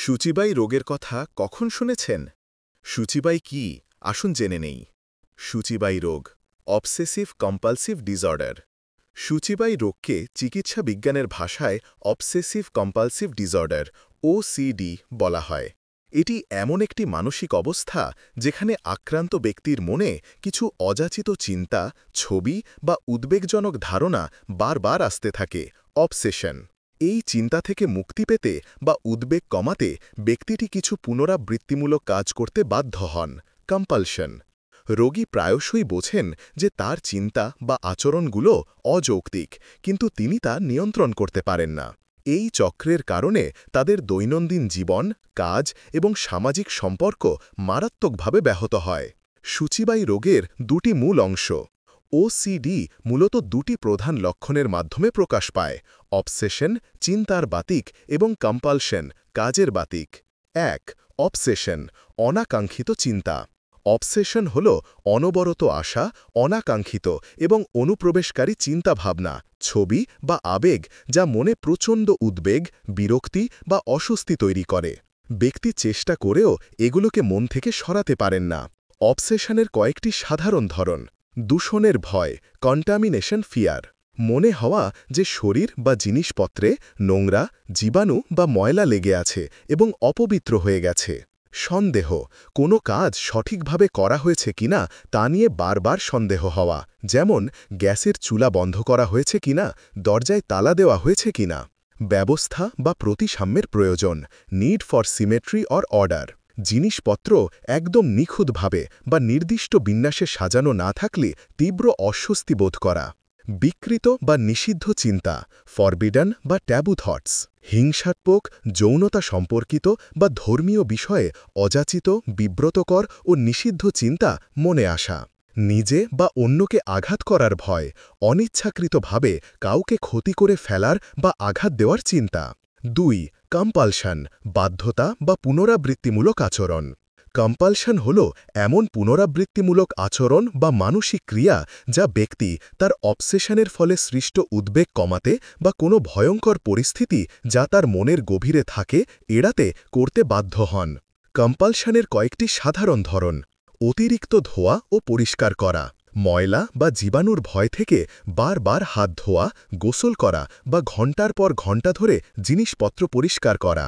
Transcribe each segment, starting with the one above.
সূচিবাই রোগের কথা কখন শুনেছেন? সূচিবাই কি আসুন জেনে নেই। সূচিবাই রোগ অবসেসিভ কম্পালসিভ ডিসঅর্ডার। সূচিবাই রোগকে চিকিৎসা বিজ্ঞানের ভাষায় অবসেসিভ কম্পালসিভ ডিসঅর্ডার ওসিডি বলা হয়। এটি এমন একটি মানসিক অবস্থা যেখানে আক্রান্ত ব্যক্তির মনে কিছু অযাচিত চিন্তা, ছবি বা উদ্বেগজনক ধারণা বারবার আসতে থাকে। অবসেশন। এই চিন্তা থেকে মুক্তি পেতে বা উদ্বেগ কমাতে ব্যক্তিটি কিছু পুনরাবৃত্তিমূলক কাজ করতে বাধ্য হন। কম্পালশন। রোগী প্রায়শই বোঝেন যে তার চিন্তা বা আচরণগুলো অযৌক্তিক, কিন্তু তিনি তা নিয়ন্ত্রণ করতে পারেন না। এই চক্রের কারণে তাদের দৈনন্দিন জীবন, কাজ এবং সামাজিক সম্পর্ক মারাত্মকভাবে ব্যাহত হয়। সূচিবাই রোগের দুটি মূল অংশ। ওসিডি মূলত দুটি প্রধান লক্ষণের মাধ্যমে প্রকাশ পায়: অবসেশন, চিন্তার বাতিক, এবং কম্পালশন, কাজের বাতিক। ১. অবসেশন, অনাকাঙ্ক্ষিত চিন্তা। অবসেশন হল অনবরত আশা, অনাকাঙ্ক্ষিত এবং অনুপ্রবেশকারী চিন্তাভাবনা, ছবি বা আবেগ যা মনে প্রচণ্ড উদ্বেগ, বিরক্তি বা অস্বস্তি তৈরি করে। ব্যক্তি চেষ্টা করেও এগুলোকে মন থেকে সরাতে পারেন না। অবসেশনের কয়েকটি সাধারণ ধরন: দূষণের ভয়, কন্টামিনেশন ফিয়ার। মনে হওয়া যে শরীর বা জিনিসপত্রে নোংরা, জীবাণু বা ময়লা লেগে আছে এবং অপবিত্র হয়ে গেছে। সন্দেহ, কোনো কাজ সঠিকভাবে করা হয়েছে কিনা তা নিয়ে বারবার সন্দেহ হওয়া, যেমন গ্যাসের চুলা বন্ধ করা হয়েছে কিনা, দরজায় তালা দেওয়া হয়েছে কিনা। ব্যবস্থা বা প্রতিসাম্যের প্রয়োজন, need for symmetry or order. জিনিসপত্র একদম নিখুঁতভাবে বা নির্দিষ্ট বিন্যাসে সাজানো না থাকলে তীব্র অস্বস্তি বোধ করা। বিকৃত বা নিষিদ্ধ চিন্তা, ফরবিডন বা ট্যাবু থটস। হিংসাত্মক, যৌনতা সম্পর্কিত বা ধর্মীয় বিষয়ে অযাচিত, বিব্রতকর ও নিষিদ্ধ চিন্তা মনে আসা। নিজে বা অন্যকে আঘাত করার ভয়, অনিচ্ছাকৃতভাবে কাউকে ক্ষতি করে ফেলার বা আঘাত দেওয়ার চিন্তা। ২. কম্পালশন, বাধ্যতা বা পুনরাবৃত্তিমূলক আচরণ। কম্পালশন হল এমন পুনরাবৃত্তিমূলক আচরণ বা মানসিক ক্রিয়া যা ব্যক্তি তার অবসেশনের ফলে সৃষ্ট উদ্বেগ কমাতে বা কোনো ভয়ঙ্কর পরিস্থিতি যা তার মনের গভীরে থাকে এড়াতে করতে বাধ্য হন। কম্পালশনের কয়েকটি সাধারণ ধরন: অতিরিক্ত ধোয়া ও পরিষ্কার করা, ময়লা বা জীবাণুর ভয় থেকে বারবার হাত ধোয়া, গোসল করা বা ঘণ্টার পর ঘণ্টা ধরে জিনিসপত্র পরিষ্কার করা।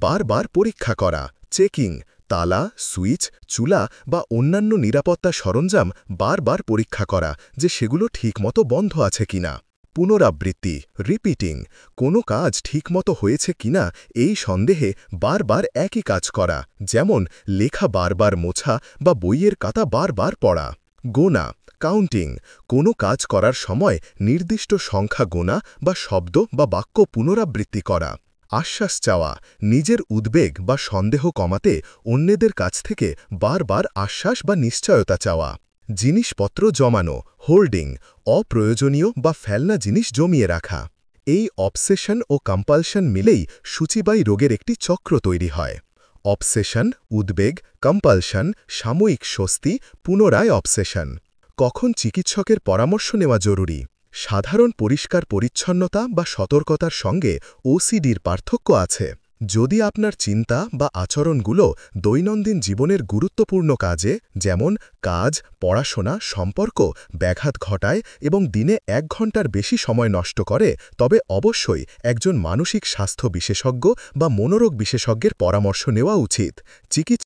বারবার পরীক্ষা করা, চেকিং, তালা, সুইচ, চুলা বা অন্যান্য নিরাপত্তা সরঞ্জাম বারবার পরীক্ষা করা যে সেগুলো ঠিকমতো বন্ধ আছে কিনা। পুনরাবৃত্তি, রিপিটিং, কোনো কাজ ঠিকমতো হয়েছে কিনা এই সন্দেহে বারবার একই কাজ করা, যেমন লেখা বারবার মোছা বা বইয়ের কাতা বারবার পড়া। গোনা, কাউন্টিং, কোনো কাজ করার সময় নির্দিষ্ট সংখ্যা গোনা বা শব্দ বা বাক্য পুনরাবৃত্তি করা। আশ্বাস চাওয়া, নিজের উদ্বেগ বা সন্দেহ কমাতে অন্যদের কাছ থেকে বারবার আশ্বাস বা নিশ্চয়তা চাওয়া। জিনিসপত্র জমানো, হোল্ডিং, অপ্রয়োজনীয় বা ফেলনা জিনিস জমিয়ে রাখা। এই অবসেশন ও কম্পালশন মিলেই সূচিবাই রোগের একটি চক্র তৈরি হয়। অবসেশন, উদ্বেগ, কম্পালশন, সাময়িক স্বস্তি, পুনরায় অবসেশন। কখন চিকিৎসকের পরামর্শ নেওয়া জরুরি? সাধারণ পরিষ্কার পরিচ্ছন্নতা বা সতর্কতার সঙ্গে ওসিডির পার্থক্য আছে। যদি আপনার চিন্তা বা আচরণগুলো দৈনন্দিন জীবনের গুরুত্বপূর্ণ কাজে, যেমন কাজ, পড়াশোনা, সম্পর্ক ব্যাঘাত ঘটায় এবং দিনে ১ ঘণ্টার বেশি সময় নষ্ট করে, তবে অবশ্যই একজন মানসিক স্বাস্থ্য বিশেষজ্ঞ বা মনোরোগ বিশেষজ্ঞের পরামর্শ নেওয়া উচিত। চিকিৎসা